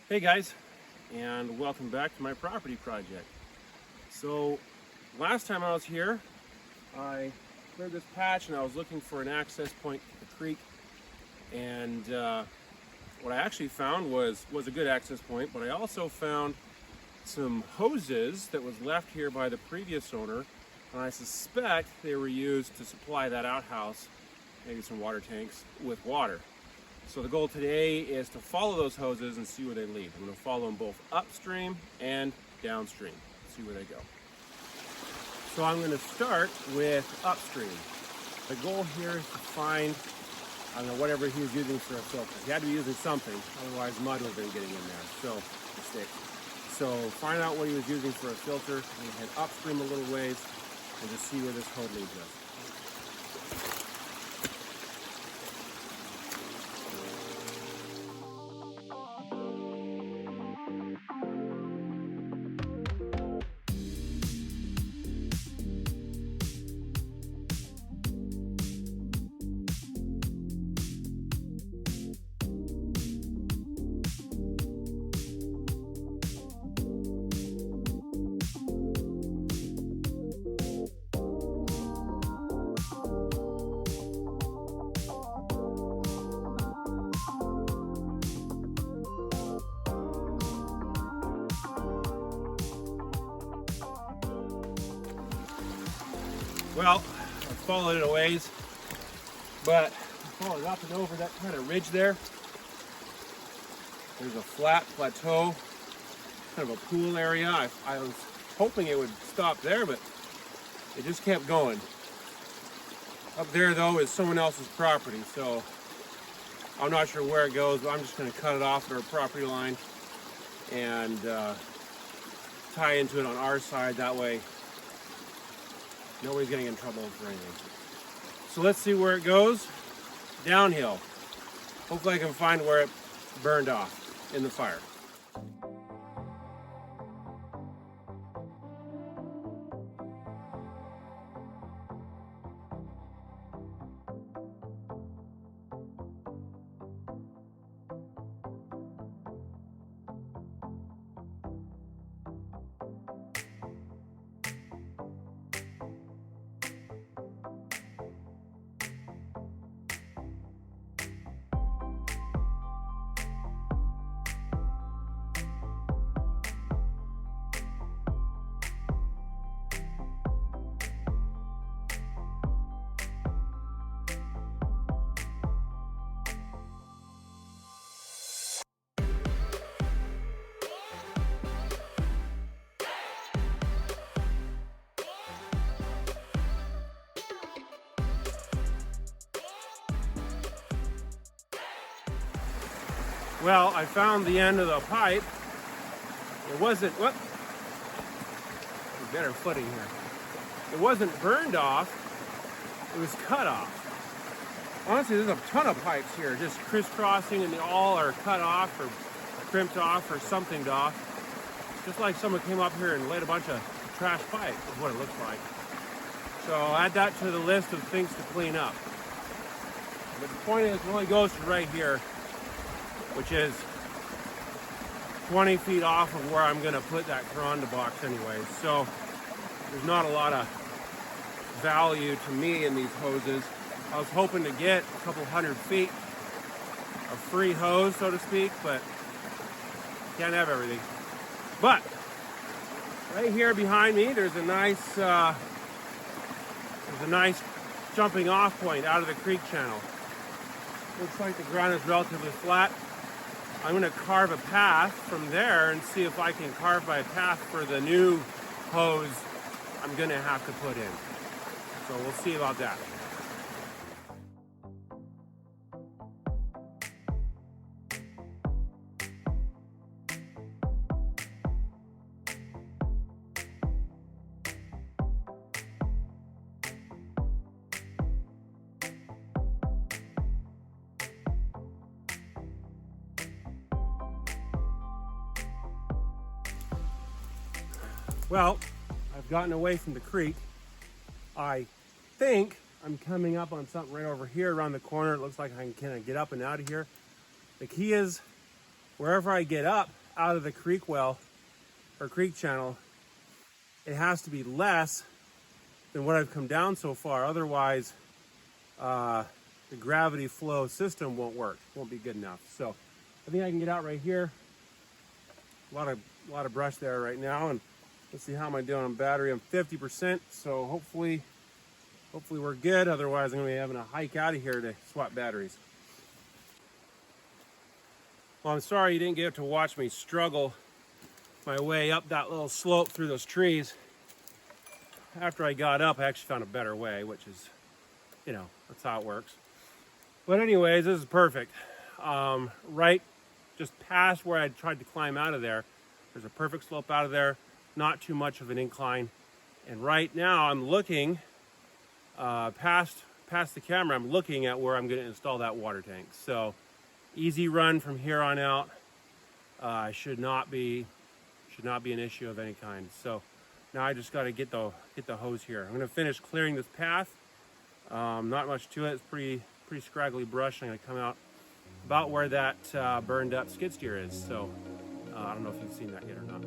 Hey guys, and welcome back to my property project. So last time I was here, I cleared this patch and I was looking for an access point to the creek, and what I actually found was a good access point, but I also found some hoses that was left here by the previous owner, and I suspect they were used to supply that outhouse, maybe some water tanks, with water. So the goal today is to follow those hoses and see where they lead. I'm going to follow them both upstream and downstream, see where they go. So I'm going to start with upstream. The goal here is to find, I don't know, whatever he was using for a filter. He had to be using something, otherwise mud would have been getting in there. So find out what he was using for a filter, and head upstream a little ways and just see where this hose leads us. Well, I followed it a ways, but I followed up and over that kind of ridge there. There's a flat plateau, kind of a pool area. I was hoping it would stop there, but it just kept going. Up there, though, is someone else's property, so I'm not sure where it goes, but I'm just going to cut it off at our property line and tie into it on our side. That way, nobody's getting in trouble for anything. So let's see where it goes. Downhill. Hopefully I can find where it burned off in the fire. Well, I found the end of the pipe. It wasn't, better footing here. It wasn't burned off, it was cut off. Honestly, there's a ton of pipes here, just crisscrossing, and they all are cut off or crimped off or something off. Just like someone came up here and laid a bunch of trash pipe, is what it looks like. So I'll add that to the list of things to clean up. But the point is, it only goes to right here, which is 20 feet off of where I'm going to put that Coranda box anyway. So there's not a lot of value to me in these hoses. I was hoping to get a couple hundred feet of free hose, so to speak, but can't have everything. But right here behind me, there's a nice jumping off point out of the creek channel. Looks like the ground is relatively flat. I'm going to carve a path from there and see if I can carve my path for the new hose I'm going to have to put in. So we'll see about that. Well, I've gotten away from the creek. I think I'm coming up on something right over here around the corner. It looks like I can kind of get up and out of here. The key is wherever I get up, out of the creek well or creek channel, it has to be less than what I've come down so far. Otherwise, the gravity flow system won't work, won't be good enough. So I think I can get out right here. A lot of brush there right now, and let's see how am I doing on battery. I'm 50%, so hopefully we're good. Otherwise, I'm gonna be having a hike out of here to swap batteries. Well, I'm sorry you didn't get to watch me struggle my way up that little slope through those trees. After I got up, I actually found a better way, which is, you know, that's how it works. But anyways, this is perfect. Right just past where I tried to climb out of there, there's a perfect slope out of there, not too much of an incline. And right now I'm looking past the camera, I'm looking at where I'm going to install that water tank. So easy run from here on out. Should not be an issue of any kind. So now I just got to get the hose here. I'm going to finish clearing this path. Not much to it. It's pretty scraggly brush. I'm going to come out about where that burned up skid steer is. So I don't know if you've seen that yet or not.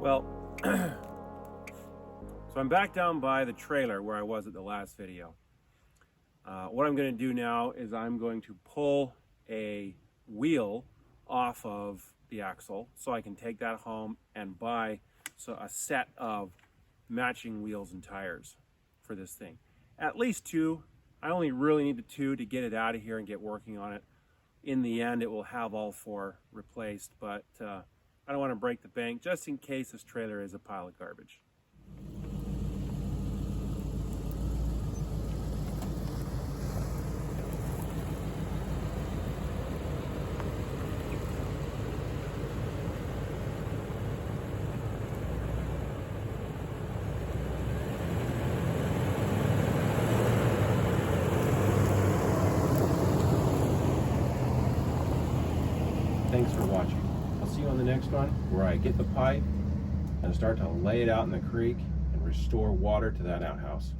Well, so I'm back down by the trailer where I was at the last video. What I'm going to do now is I'm going to pull a wheel off of the axle so I can take that home and buy a set of matching wheels and tires for this thing. At least two. I only really need the two to get it out of here and get working on it. In the end, it will have all four replaced, but I don't want to break the bank just in case this trailer is a pile of garbage. Thanks for watching. I'll see you on the next one where I get the pipe and start to lay it out in the creek and restore water to that outhouse.